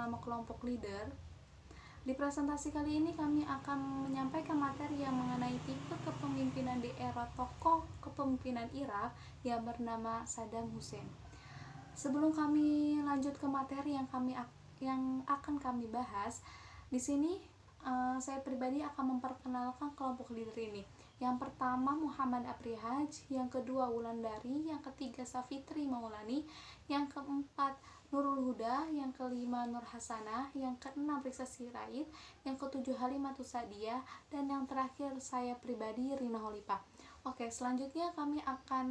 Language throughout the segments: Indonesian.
bernama kelompok leader. Di presentasi kali ini kami akan menyampaikan materi yang mengenai tipe kepemimpinan di era tokoh kepemimpinan Irak yang bernama Saddam Hussein. Sebelum kami lanjut ke materi yang akan kami bahas, di sini saya pribadi akan memperkenalkan kelompok leader ini. Yang pertama Muhammad Aprihaj, yang kedua Wulandari, yang ketiga Safitri Maulani, yang keempat Nurul Huda, yang kelima Nur Hasanah, yang keenam Risa Sirait, yang ketujuh Halimatus Sa'diyah, dan yang terakhir saya pribadi Rina Holipah. Oke, selanjutnya kami akan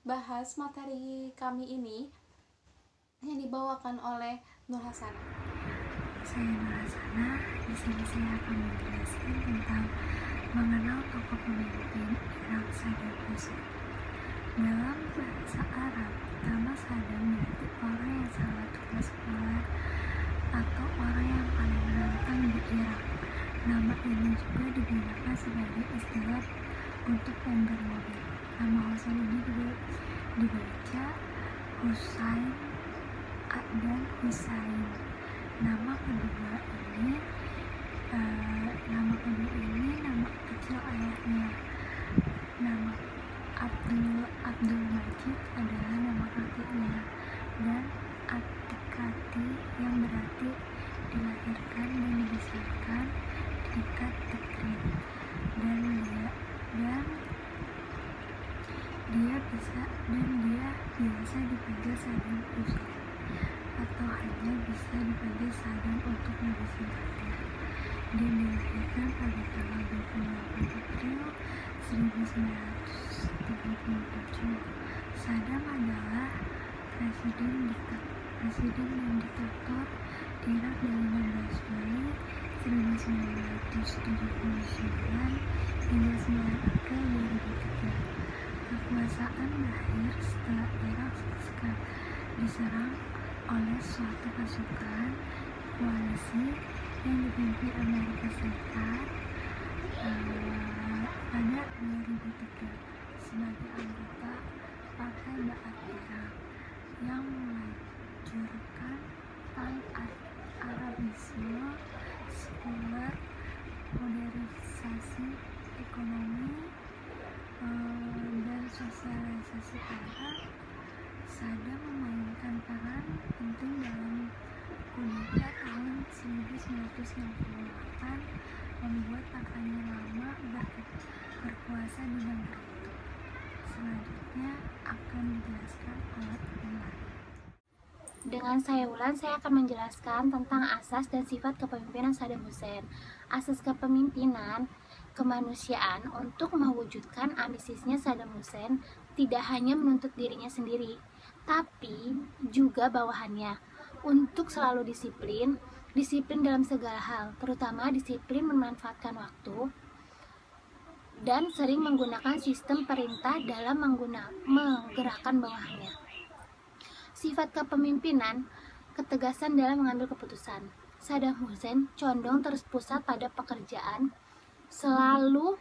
bahas materi kami ini yang dibawakan oleh Nur Hasanah. Saya Nur Hasanah. Di sini saya akan menjelaskan tentang mengenal tokoh pemimpin Irak Saddam Hussein. Dalam bahasa Arab, nama Saddam berarti orang yang sangat keras atau orang yang paling menantang di Irak. Nama ini juga digunakan sebagai istilah untuk pemberi mobil. Nama Hussein ini dibaca Husain dan Husain. Nama kedua ini nama kecil ayahnya. Nama Abdul Majid adalah nama kakeknya, dan Atikati yang berarti dilahirkan dan dibesarkan di dekat Tikrit, dan dia biasa dipanggil Saddam Hussein atau hanya bisa dipanggil Saddam untuk lebih singkatnya. Dia dilahirkan pada tanggal 28 April 1937. Saddam adalah presiden dan diktator Irak dari 16 Juli 1979 hingga 9 April 2003. Kekuasaan berakhir setelah Irak diserang oleh suatu pasukan koalisi yang dipimpin Amerika Serikat pada 2003 sebagai anggota Partai Ba'ath Irak yang melajurkan Arabisme, sekuler, modernisasi ekonomi, dan sosialisasi Arab. Saddam memainkan peran penting dalam kudeta tahun 1968, membuat partainya lama berkuasa di negeri itu. Selanjutnya akan dijelaskan oleh Ulan. Dengan saya Ulan, saya akan menjelaskan tentang asas dan sifat kepemimpinan Saddam Hussein. Asas kepemimpinan kemanusiaan untuk mewujudkan ambisinya Saddam Hussein tidak hanya menuntut dirinya sendiri, tapi juga bawahannya untuk selalu disiplin dalam segala hal, terutama disiplin memanfaatkan waktu dan sering menggunakan sistem perintah dalam menggerakkan bawahannya. Sifat kepemimpinan, ketegasan dalam mengambil keputusan. Saddam Hussein condong terpusat pada pekerjaan, selalu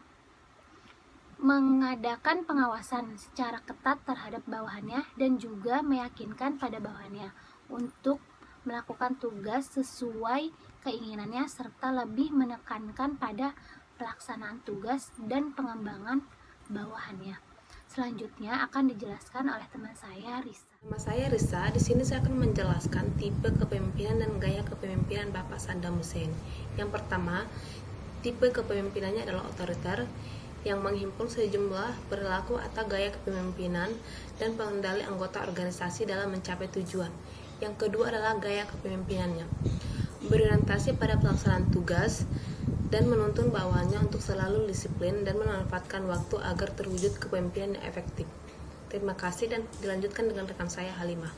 mengadakan pengawasan secara ketat terhadap bawahannya dan juga meyakinkan pada bawahannya untuk melakukan tugas sesuai keinginannya serta lebih menekankan pada pelaksanaan tugas dan pengembangan bawahannya. Selanjutnya akan dijelaskan oleh teman saya Risa. Nama saya Risa. Di sini saya akan menjelaskan tipe kepemimpinan dan gaya kepemimpinan Bapak Saddam Hussein. Yang pertama, tipe kepemimpinannya adalah otoriter yang menghimpun sejumlah perilaku atau gaya kepemimpinan dan pengendali anggota organisasi dalam mencapai tujuan. Yang kedua adalah gaya kepemimpinannya berorientasi pada pelaksanaan tugas dan menuntun bawahannya untuk selalu disiplin dan memanfaatkan waktu agar terwujud kepemimpinan yang efektif. Terima kasih dan dilanjutkan dengan rekan saya Halimah.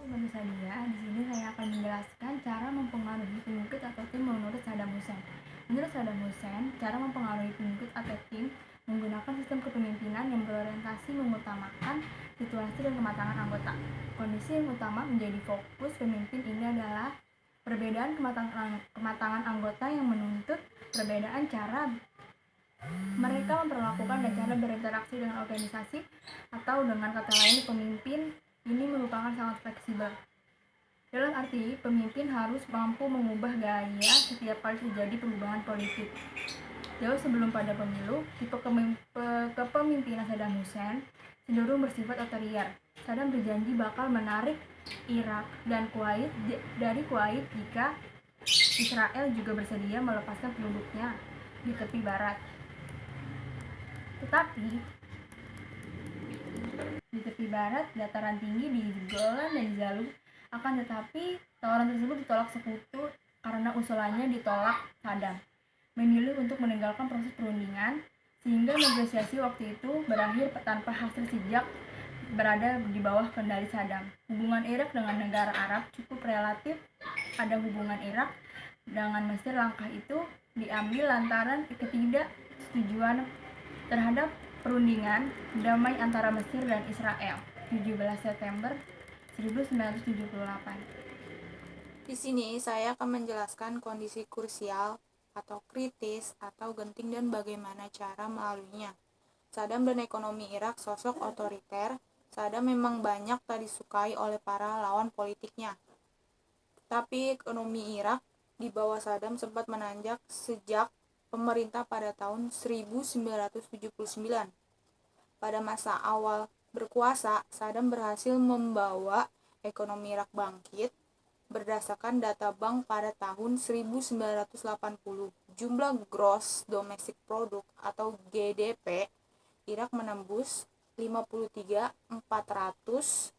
Halimatus Sa'diyah. Di sini saya akan menjelaskan cara mempengaruhi pengikut atau tim menurut Saddam Hussein. Menurut Saddam Hussein, cara mempengaruhi pengikut atau tim menggunakan sistem kepemimpinan yang berorientasi mengutamakan situasi dan kematangan anggota. Kondisi yang utama menjadi fokus pemimpin ini adalah perbedaan kematangan anggota yang menuntut perbedaan cara mereka memperlakukan dan cara berinteraksi dengan organisasi, atau dengan kata lain pemimpin ini merupakan sangat fleksibel. Dalam arti, pemimpin harus mampu mengubah gaya setiap kali terjadi perubahan politik. Jauh sebelum pada pemilu, tipe kepemimpinan Saddam Hussein cenderung bersifat otoriter. Saddam berjanji bakal menarik Irak dan Kuwait dari Kuwait jika Israel juga bersedia melepaskan penduduknya di tepi barat. Tetapi di tepi barat, dataran tinggi di Golan dan Jalud, akan tetapi tawaran tersebut ditolak sekutu karena usulannya ditolak Saddam memilih untuk meninggalkan proses perundingan, sehingga negosiasi waktu itu berakhir tanpa hasil sejak berada di bawah kendali Saddam. Hubungan Irak dengan negara Arab cukup relatif. Ada hubungan Irak dengan Mesir. Langkah itu diambil lantaran ketidaksetujuan terhadap perundingan damai antara Mesir dan Israel 17 September 1978. Di sini saya akan menjelaskan kondisi krusial atau kritis atau genting dan bagaimana cara melaluinya. Saddam dan ekonomi Irak sosok otoriter. Saddam memang banyak tak disukai oleh para lawan politiknya. Tapi ekonomi Irak di bawah Saddam sempat menanjak sejak pemerintah pada tahun 1979. Pada masa awal berkuasa, Saddam berhasil membawa ekonomi Irak bangkit. Berdasarkan data bank pada tahun 1980, jumlah gross domestic product atau GDP Irak menembus 53.460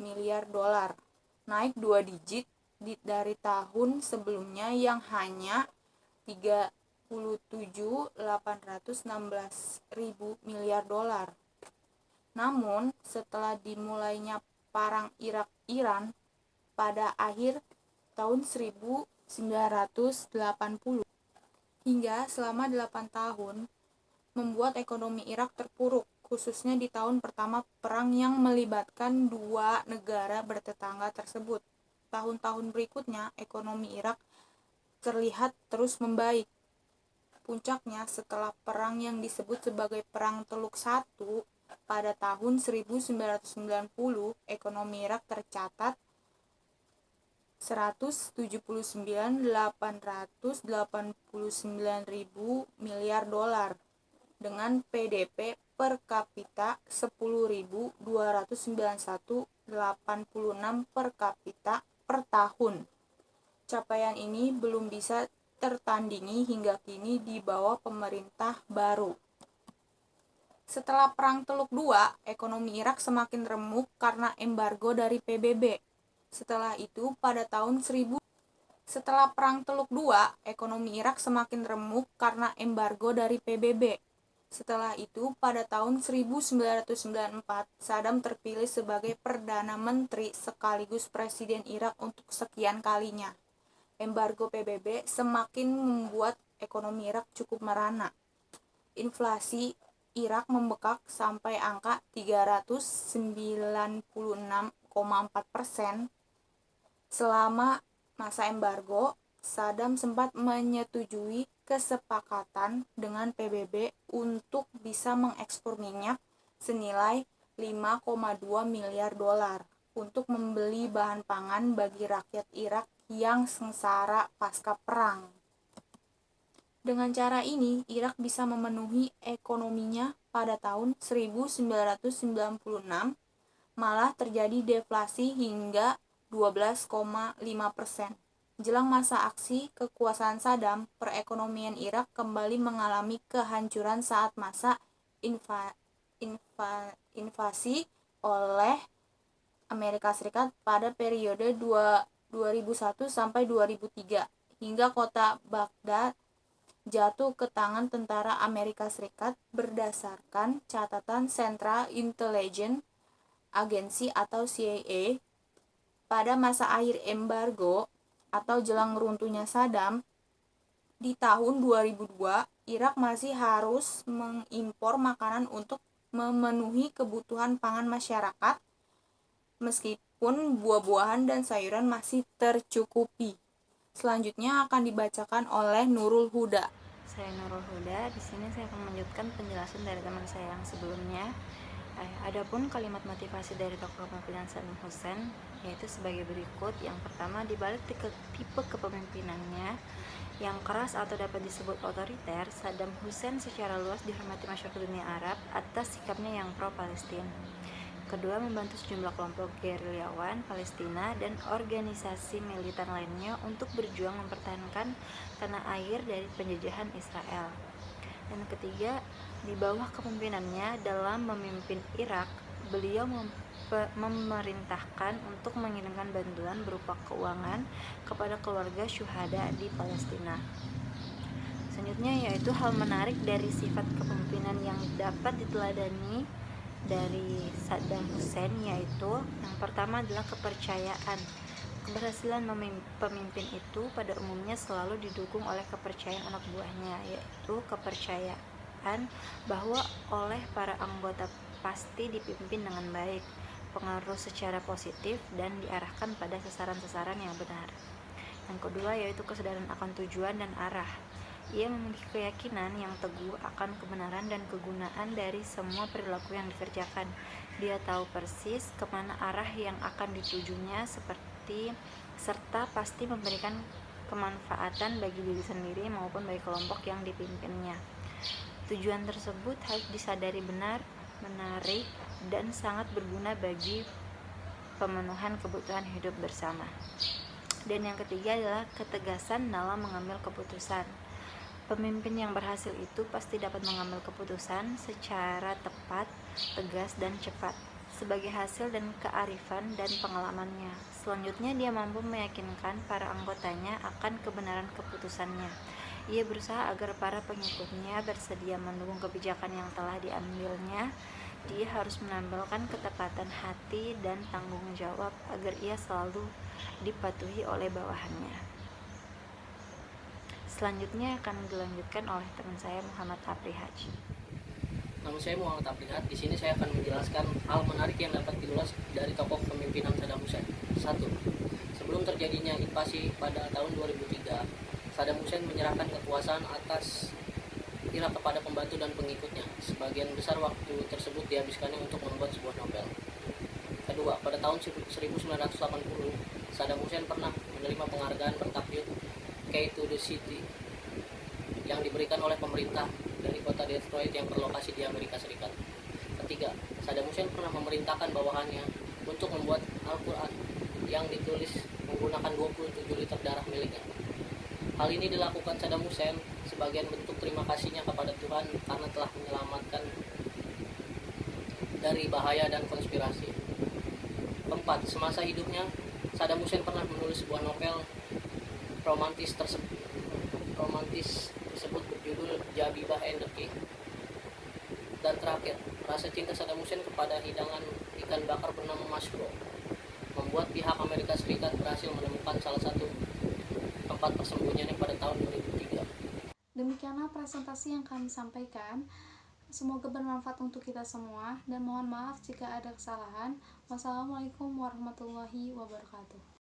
miliar dolar, naik 2 digit dari tahun sebelumnya yang hanya 37.816 miliar dolar. Namun, setelah dimulainya Perang Irak-Iran pada akhir tahun 1980 hingga selama 8 tahun membuat ekonomi Irak terpuruk, khususnya di tahun pertama perang yang melibatkan dua negara bertetangga tersebut. Tahun-tahun berikutnya, ekonomi Irak terlihat terus membaik. Puncaknya setelah perang yang disebut sebagai Perang Teluk I pada tahun 1990, ekonomi Irak tercatat 179.889.000 miliar dolar dengan PDB per kapita 10.291,86 per kapita per tahun. Capaian ini belum bisa tertandingi hingga kini di bawah pemerintah baru. Setelah Perang Teluk II, ekonomi Irak semakin remuk karena embargo dari PBB. Setelah Perang Teluk II, ekonomi Irak semakin remuk karena embargo dari PBB. Setelah itu, pada tahun 1994, Saddam terpilih sebagai Perdana Menteri sekaligus Presiden Irak untuk sekian kalinya. Embargo PBB semakin membuat ekonomi Irak cukup merana. Inflasi Irak membekak sampai angka 396,4%. Selama masa embargo, Saddam sempat menyetujui kesepakatan dengan PBB untuk bisa mengekspor minyak senilai 5,2 miliar dolar untuk membeli bahan pangan bagi rakyat Irak yang sengsara pasca perang. Dengan cara ini, Irak bisa memenuhi ekonominya pada tahun 1996, malah terjadi deflasi hingga 12,5%. Jelang masa aksi kekuasaan Saddam, perekonomian Irak kembali mengalami kehancuran saat masa invasi oleh Amerika Serikat pada periode 2001 sampai 2003, hingga kota Baghdad jatuh ke tangan tentara Amerika Serikat berdasarkan catatan Central Intelligence Agency atau CIA. Pada masa akhir embargo atau jelang runtuhnya Saddam, di tahun 2002, Irak masih harus mengimpor makanan untuk memenuhi kebutuhan pangan masyarakat, meskipun buah-buahan dan sayuran masih tercukupi. Selanjutnya akan dibacakan oleh Nurul Huda. Saya Nurul Huda. Di sini saya akan melanjutkan penjelasan dari teman saya yang sebelumnya. Adapun kalimat motivasi dari tokoh kepemimpinan Saddam Hussein yaitu sebagai berikut. Yang pertama, dibalik tipe kepemimpinannya yang keras atau dapat disebut otoriter, Saddam Hussein secara luas dihormati masyarakat dunia Arab atas sikapnya yang pro-Palestina. Kedua, membantu sejumlah kelompok gerilyawan Palestina dan organisasi militer lainnya untuk berjuang mempertahankan tanah air dari penjajahan Israel. Dan ketiga, di bawah kepemimpinannya dalam memimpin Irak, beliau memerintahkan untuk mengirimkan bantuan berupa keuangan kepada keluarga syuhada di Palestina. Selanjutnya yaitu hal menarik dari sifat kepemimpinan yang dapat diteladani dari Saddam Hussein, yaitu yang pertama adalah kepercayaan. Keberhasilan pemimpin itu pada umumnya selalu didukung oleh kepercayaan anak buahnya, yaitu kepercayaan bahwa oleh para anggota pasti dipimpin dengan baik, pengaruh secara positif, dan diarahkan pada sasaran-sasaran yang benar. Yang kedua yaitu kesadaran akan tujuan dan arah. Ia memiliki keyakinan yang teguh akan kebenaran dan kegunaan dari semua perilaku yang dikerjakan. Dia tahu persis kemana arah yang akan ditujunya serta pasti memberikan kemanfaatan bagi diri sendiri maupun bagi kelompok yang dipimpinnya. Tujuan tersebut harus disadari benar, menarik, dan sangat berguna bagi pemenuhan kebutuhan hidup bersama. Dan yang ketiga adalah ketegasan dalam mengambil keputusan. Pemimpin yang berhasil itu pasti dapat mengambil keputusan secara tepat, tegas, dan cepat sebagai hasil dan kearifan dan pengalamannya. Selanjutnya, dia mampu meyakinkan para anggotanya akan kebenaran keputusannya. Ia berusaha agar para pengikutnya bersedia mendukung kebijakan yang telah diambilnya. Dia harus menampilkan ketepatan hati dan tanggung jawab agar ia selalu dipatuhi oleh bawahannya. Selanjutnya akan dilanjutkan oleh teman saya Muhammad Aprihaj. Nama saya Muhammad Aprihaj. Di sini saya akan menjelaskan hal menarik yang dapat diulas dari tokoh kepemimpinan Saddam Hussein. 1. Sebelum terjadinya invasi pada tahun 2003, Saddam Hussein menyerahkan kekuasaan atas Irak kepada pembantu dan pengikutnya. Sebagian besar waktu tersebut dihabiskannya untuk membuat sebuah novel. Kedua, pada tahun 1980, Saddam Hussein pernah menerima penghargaan bertajuk Key to the City yang diberikan oleh pemerintah dari kota Detroit yang berlokasi di Amerika Serikat. Ketiga, Saddam Hussein pernah memerintahkan bawahannya untuk membuat Al-Quran yang ditulis menggunakan 27 liter darah miliknya. Hal ini dilakukan Saddam Hussein sebagian bentuk terima kasihnya kepada Tuhan karena telah menyelamatkan dari bahaya dan konspirasi. Keempat, semasa hidupnya Saddam Hussein pernah menulis sebuah novel romantis tersebut berjudul Jabibah and the King. Dan terakhir, rasa cinta Saddam Hussein kepada hidangan ikan bakar bernama mushroom membuat pihak Amerika Serikat berhasil menemukan salah satu tempat persembunyiannya pada tahun 2003. Demikianlah presentasi yang kami sampaikan. Semoga bermanfaat untuk kita semua, dan mohon maaf jika ada kesalahan. Wassalamualaikum warahmatullahi wabarakatuh.